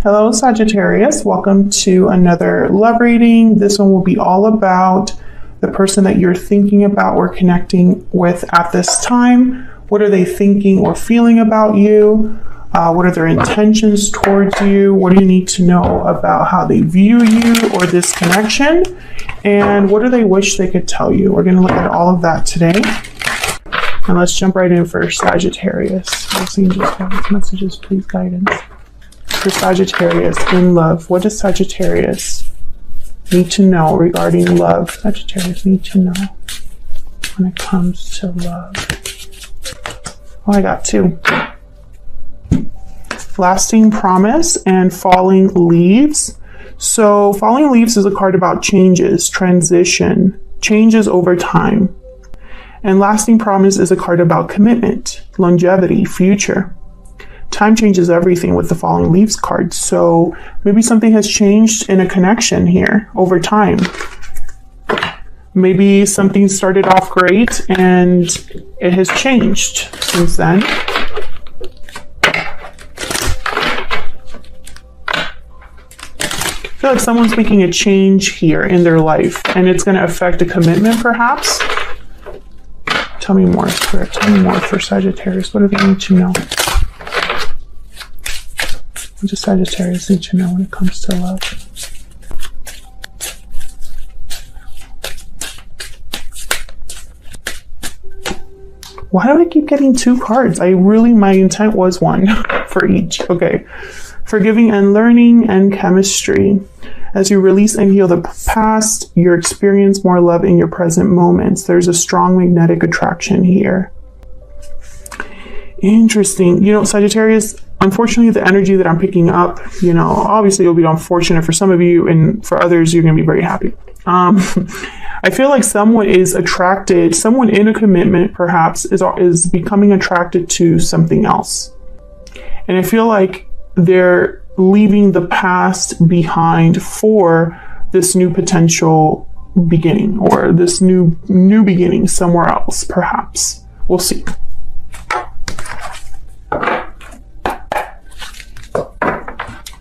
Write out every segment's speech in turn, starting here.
Hello, Sagittarius. Welcome to another love reading. This one will be all about the person that you're thinking about or connecting with at this time. What are they thinking or feeling about you? What are their intentions towards you? What do you need to know about how they view you or this connection? And what do they wish they could tell you? We're going to look at all of that today. And let's jump right in for Sagittarius. Let's angels, guidance, messages, please, guidance. For Sagittarius in love, what does Sagittarius need to know regarding love? Sagittarius need to know when it comes to love. Oh, I got two. Lasting promise and falling leaves. So falling leaves is a card about changes, transition, changes over time. And lasting promise is a card about commitment, longevity, future. Time changes everything with the falling leaves card. So maybe something has changed in a connection here over time. Maybe something started off great and it has changed since then. I feel like someone's making a change here in their life and it's going to affect a commitment perhaps. Tell me more, Spirit. Tell me more for Sagittarius. What do they need to know? What does Sagittarius need to know when it comes to love? Why do I keep getting two cards? My intent was one for each. Okay. Forgiving and learning and chemistry. As you release and heal the past, you experience more love in your present moments. There's a strong magnetic attraction here. Interesting. You know, Sagittarius, unfortunately, the energy that I'm picking up, obviously it'll be unfortunate for some of you and for others, you're going to be very happy. I feel like someone is attracted, someone in a commitment perhaps is becoming attracted to something else. And I feel like they're leaving the past behind for this new potential beginning or this new beginning somewhere else, perhaps. We'll see.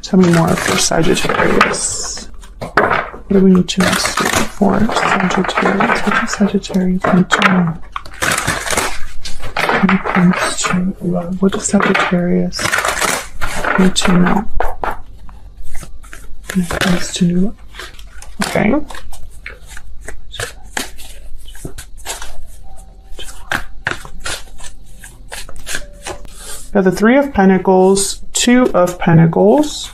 Tell me more for Sagittarius. What do we need to know for Sagittarius? What does Sagittarius need to know when it comes to love? What does Sagittarius need to know when it comes to love? Okay. Got the Three of Pentacles, Two of Pentacles.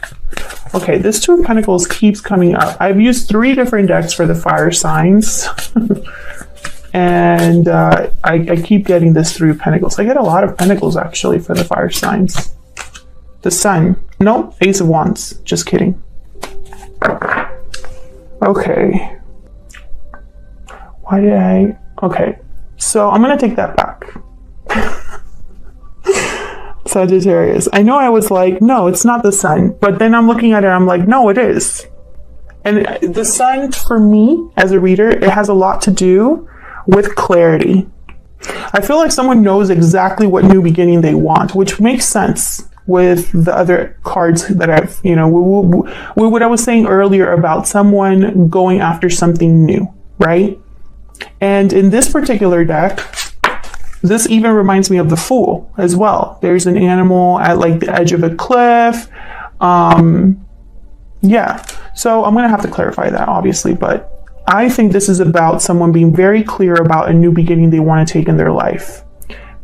Okay, this Two of Pentacles keeps coming up. I've used 3 different decks for the fire signs. And I keep getting this Three of Pentacles. I get a lot of Pentacles actually for the fire signs. The Sun. No, Ace of Wands. Just kidding. Okay. Okay. So I'm going to take that back. Sagittarius. I know I was like, no, it's not the Sun. But then I'm looking at it, I'm like, no, it is. And the Sun, for me, as a reader, it has a lot to do with clarity. I feel like someone knows exactly what new beginning they want, which makes sense with the other cards that I've, what I was saying earlier about someone going after something new, right? And in this particular deck, this even reminds me of the Fool as well. There's an animal at like the edge of a cliff. Yeah. So I'm going to have to clarify that obviously, but I think this is about someone being very clear about a new beginning they want to take in their life.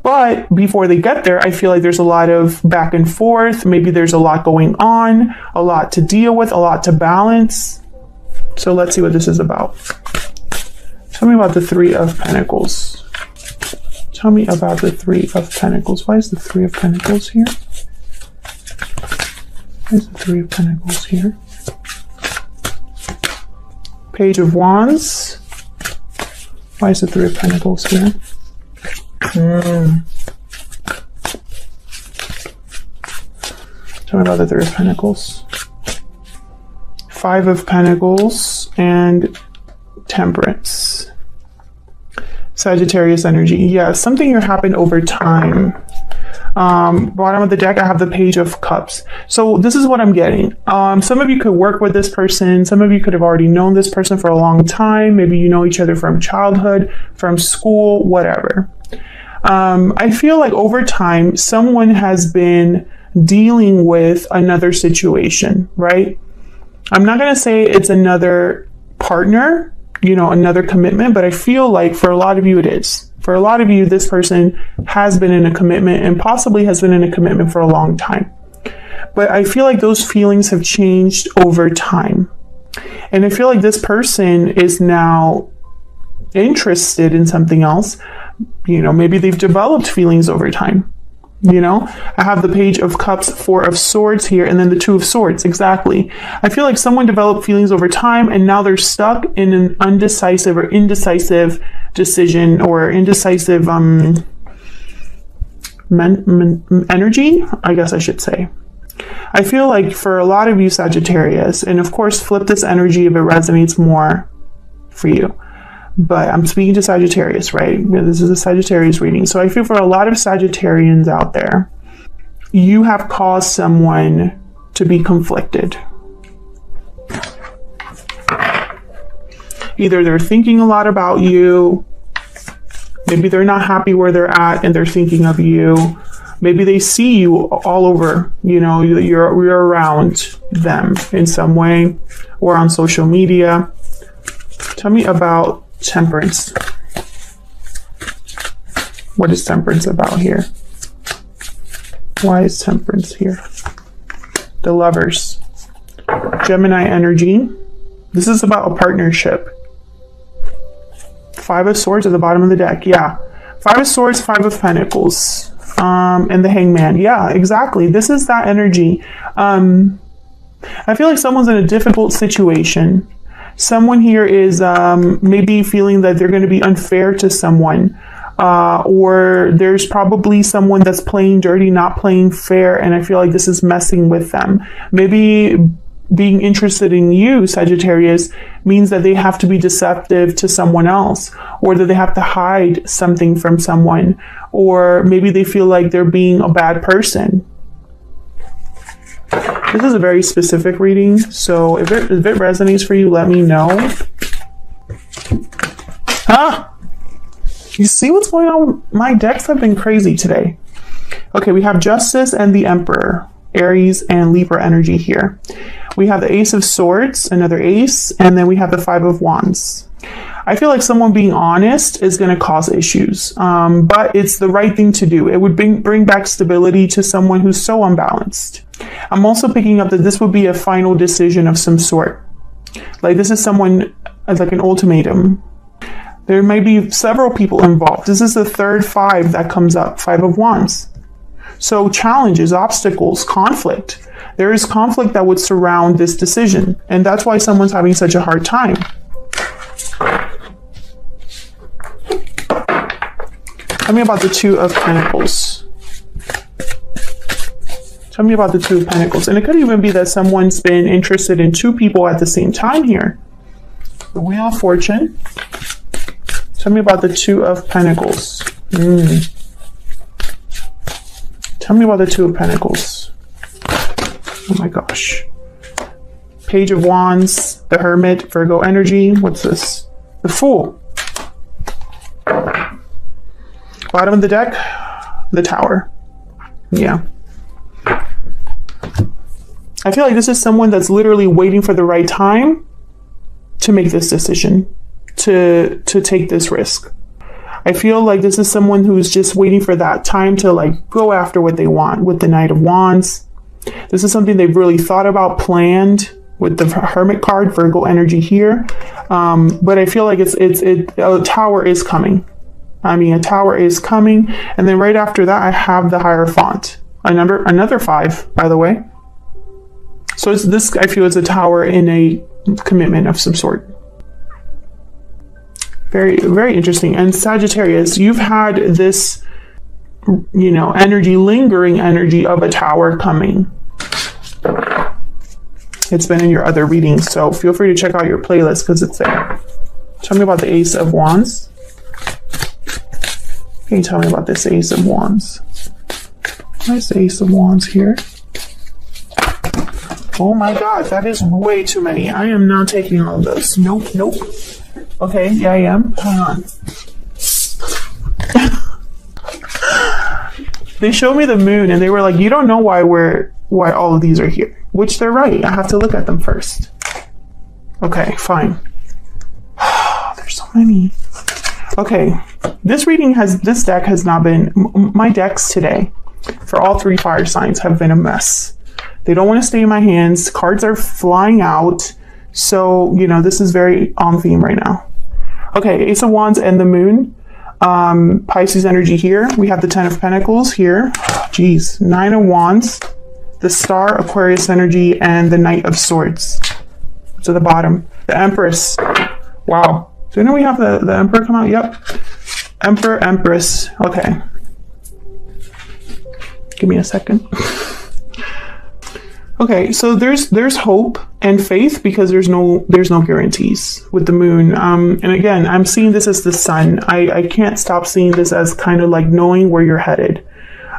But before they get there, I feel like there's a lot of back and forth. Maybe there's a lot going on, a lot to deal with, a lot to balance. So let's see what this is about. Tell me about the Three of Pentacles. Tell me about the Three of Pentacles. Why is the Three of Pentacles here? Why is the Three of Pentacles here? Page of Wands. Why is the Three of Pentacles here? Tell me about the Three of Pentacles. Five of Pentacles and Temperance. Sagittarius energy. Yeah, something here happened over time. Bottom of the deck, I have the Page of Cups. So this is what I'm getting. Some of you could work with this person. Some of you could have already known this person for a long time. Maybe you know each other from childhood, from school, whatever. I feel like over time, someone has been dealing with another situation, right? I'm not going to say it's another partner, you know, another commitment, but I feel like for a lot of you, it is. For a lot of you, this person has been in a commitment and possibly has been in a commitment for a long time. But I feel like those feelings have changed over time. And I feel like this person is now interested in something else. You know, maybe they've developed feelings over time. You know, I have the Page of Cups, Four of Swords here, and then the Two of Swords. Exactly. I feel like someone developed feelings over time and now they're stuck in an undecisive or indecisive decision or indecisive energy, I guess I should say. I feel like for a lot of you Sagittarius, and of course flip this energy if it resonates more for you. But I'm speaking to Sagittarius, right? This is a Sagittarius reading. So I feel for a lot of Sagittarians out there, you have caused someone to be conflicted. Either they're thinking a lot about you, maybe they're not happy where they're at and they're thinking of you. Maybe they see you all over, you know, you're around them in some way or on social media. Tell me about Temperance. What is Temperance about here? Why is Temperance here? The Lovers. Gemini energy. This is about a partnership. Five of Swords at the bottom of the deck. Yeah. Five of Swords, Five of Pentacles. And the Hangman. Yeah, exactly. This is that energy. I feel like someone's in a difficult situation. Someone here is maybe feeling that they're going to be unfair to someone, or there's probably someone that's playing dirty, not playing fair, and I feel like this is messing with them. Maybe being interested in you, Sagittarius, means that they have to be deceptive to someone else, or that they have to hide something from someone, or maybe they feel like they're being a bad person. This is a very specific reading, so if it resonates for you, let me know. You see what's going on? My decks have been crazy today. Okay, we have Justice and the Emperor, Aries and Libra energy here. We have the Ace of Swords, another ace, and then we have the Five of Wands. I feel like someone being honest is going to cause issues, but it's the right thing to do. It would bring back stability to someone who's so unbalanced. I'm also picking up that this would be a final decision of some sort. Like this is someone as like an ultimatum. There may be several people involved. This is the third five that comes up, Five of Wands. So challenges, obstacles, conflict. There is conflict that would surround this decision, and that's why someone's having such a hard time. Tell me about the Two of Pentacles. Tell me about the Two of Pentacles. And it could even be that someone's been interested in two people at the same time here. The Wheel of Fortune. Tell me about the Two of Pentacles. Tell me about the Two of Pentacles. Oh my gosh. Page of Wands, the Hermit, Virgo energy. What's this? The Fool. Bottom of the deck, the Tower. Yeah. I feel like this is someone that's literally waiting for the right time to make this decision, to take this risk. I feel like this is someone who's just waiting for that time to like go after what they want with the Knight of Wands. This is something they've really thought about, planned with the Hermit card, Virgo energy here. But I feel like a Tower is coming. A Tower is coming. And then right after that, I have the Hierophant. Another five, by the way. So this, I feel, is a Tower in a commitment of some sort. Very, very interesting. And Sagittarius, you've had this, energy, lingering energy of a Tower coming. It's been in your other readings, so feel free to check out your playlist because it's there. Tell me about the Ace of Wands. Can you tell me about this Ace of Wands? Why is the Ace of Wands here? Oh my God, that is way too many. I am not taking all of those. Nope, nope. Okay, yeah, I am. Hang on. They showed me the moon and they were like, you don't know why all of these are here. Which they're right. I have to look at them first. Okay, fine. There's so many. Okay, this deck has not been, my decks today for all 3 fire signs have been a mess. They don't want to stay in my hands. Cards are flying out. So, you know, this is very on theme right now. Okay, Ace of Wands and the moon. Pisces energy here. We have the 10 of Pentacles here. Jeez. 9 of Wands. The Star, Aquarius energy, and the Knight of Swords. To the bottom. The Empress. Wow. Didn't we have the Emperor come out? Yep. Emperor, Empress. Okay. Give me a second. Okay, so there's hope and faith because there's no guarantees with the moon. And again, I'm seeing this as the sun. I can't stop seeing this as kind of like knowing where you're headed.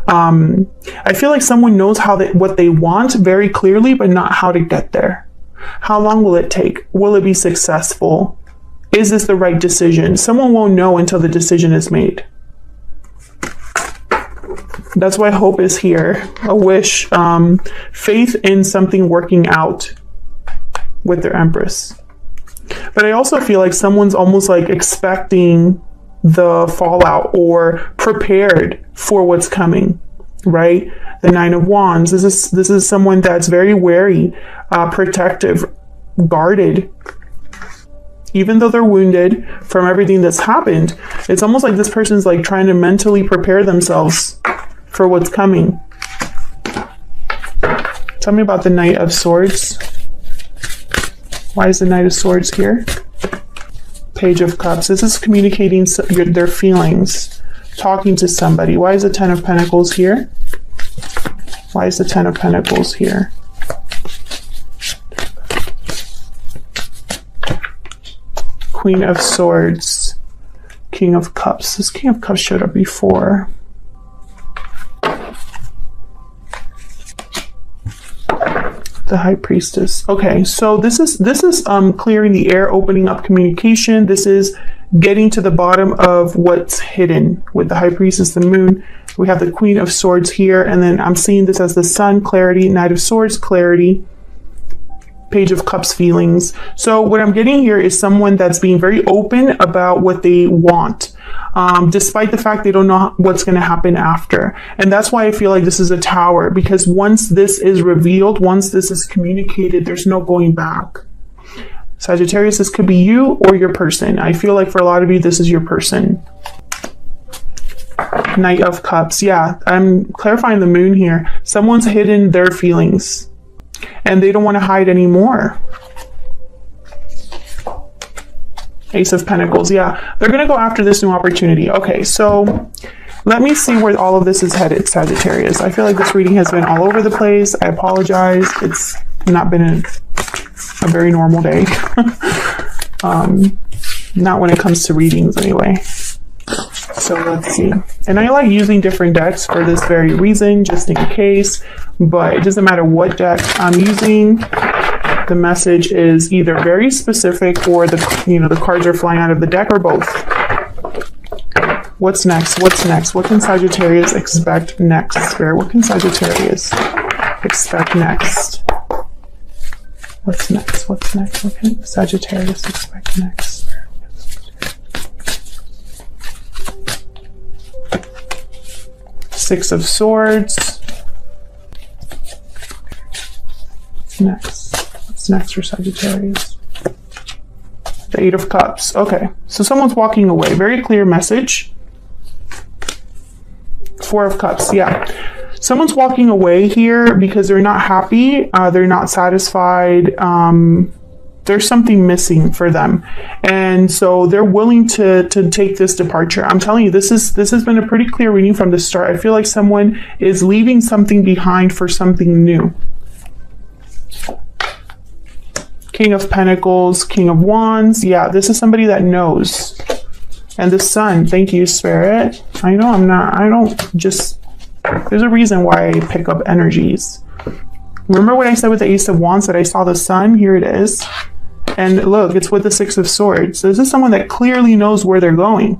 I feel like someone knows what they want very clearly, but not how to get there. How long will it take? Will it be successful? Is this the right decision? Someone won't know until the decision is made. That's why hope is here. A wish, faith in something working out with their Empress. But I also feel like someone's almost like expecting the fallout or prepared for what's coming, right? The 9 of Wands. This is someone that's very wary, protective, guarded. Even though they're wounded from everything that's happened, it's almost like this person's like trying to mentally prepare themselves for what's coming. Tell me about the Knight of Swords. Why is the Knight of Swords here? Page of Cups. This is communicating their feelings, talking to somebody. Why is the 10 of Pentacles here? Why is the 10 of Pentacles here? Queen of Swords. King of Cups. This King of Cups showed up before. The High Priestess. Okay, so this is clearing the air, opening up communication. This is getting to the bottom of what's hidden with the High Priestess, the moon. We have the Queen of Swords here, and then I'm seeing this as the Sun, clarity, Knight of Swords, clarity, Page of Cups, feelings. So what I'm getting here is someone that's being very open about what they want, despite the fact they don't know what's going to happen after. And that's why I feel like this is a Tower, because once this is revealed, once this is communicated, there's no going back. Sagittarius, this could be you or your person. I feel like for a lot of you, this is your person. Knight of Cups. Yeah, I'm clarifying the moon here. Someone's hidden their feelings and they don't want to hide anymore. Ace of Pentacles. Yeah, they're going to go after this new opportunity. Okay, so let me see where all of this is headed, Sagittarius. I feel like this reading has been all over the place. I apologize. It's not been a very normal day. Not when it comes to readings anyway. So let's see. And I like using different decks for this very reason, just in case. But it doesn't matter what deck I'm using. The message is either very specific or the cards are flying out of the deck, or both. What's next? What's next? What can Sagittarius expect next? Spirit, what can Sagittarius expect next? What's next? What's next? What can Sagittarius expect next? Six of Swords. What's next? What's next for Sagittarius? The Eight of Cups. Okay, so someone's walking away. Very clear message. Four of Cups. Yeah. Someone's walking away here because they're not happy. They're not satisfied. There's something missing for them. And so they're willing to take this departure. I'm telling you, this has been a pretty clear reading from the start. I feel like someone is leaving something behind for something new. King of Pentacles, King of Wands. Yeah, this is somebody that knows. And the Sun. Thank you, Spirit. I know I don't just There's a reason why I pick up energies. Remember what I said with the Ace of Wands, that I saw the sun? Here it is. And look, it's with the Six of Swords. So this is someone that clearly knows where they're going.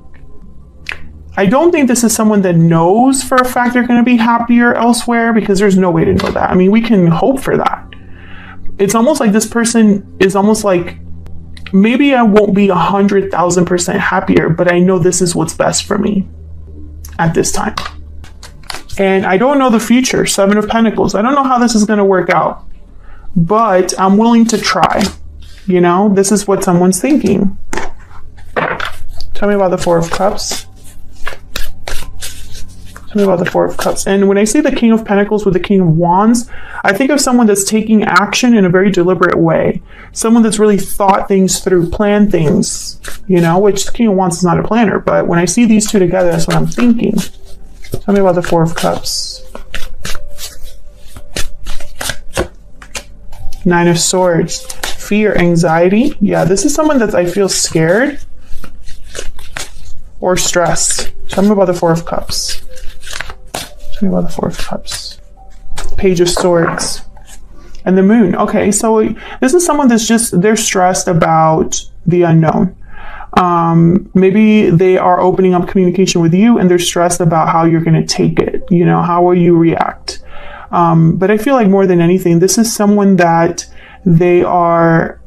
I don't think this is someone that knows for a fact they're going to be happier elsewhere, because there's no way to know that. I mean, we can hope for that. It's almost like this person is almost like, maybe I won't be 100,000% happier, but I know this is what's best for me at this time. And I don't know the future. Seven of Pentacles. I don't know how this is going to work out, but I'm willing to try. You know, this is what someone's thinking. Tell me about the Four of Cups. Tell me about the Four of Cups. And when I see the King of Pentacles with the King of Wands, I think of someone that's taking action in a very deliberate way. Someone that's really thought things through, planned things, you know, which the King of Wands is not a planner. But when I see these two together, that's what I'm thinking. Tell me about the Four of Cups. Nine of Swords. Fear, anxiety. Yeah, this is someone that I feel scared or stressed. Tell me about the Four of Cups. Tell me about the Four of Cups. Page of Swords. And the Moon. Okay, so this is someone that's just, they're stressed about the unknown. Maybe they are opening up communication with you and they're stressed about how you're going to take it. You know, how will you react? But I feel like more than anything, this is someone that they are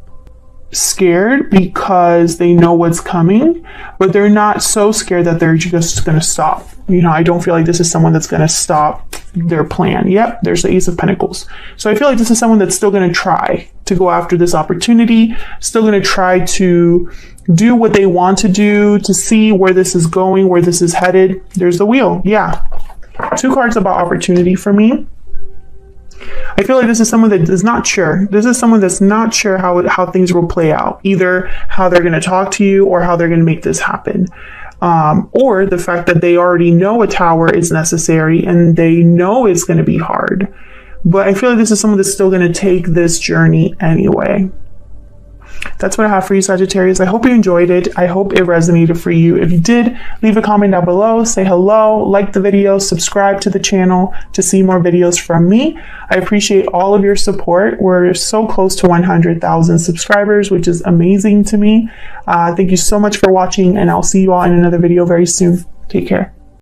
scared because they know what's coming, but they're not so scared that they're just going to stop. You know, I don't feel like this is someone that's going to stop their plan. Yep, there's the Ace of Pentacles. So I feel like this is someone that's still going to try to go after this opportunity, still going to try to do what they want to do, to see where this is going, where this is headed. There's the Wheel. Yeah. Two cards about opportunity for me. I feel like this is someone that is not sure. This is someone that's not sure how things will play out. Either how they're going to talk to you or how they're going to make this happen. Or the fact that they already know a tower is necessary and they know it's going to be hard. But I feel like this is someone that's still going to take this journey anyway. That's what I have for you, Sagittarius. I hope you enjoyed it. I hope it resonated for you. If you did, leave a comment down below, say hello, like the video, subscribe to the channel to see more videos from me. I appreciate all of your support. We're so close to 100,000 subscribers, which is amazing to me. Thank you so much for watching, and I'll see you all in another video very soon. Take care.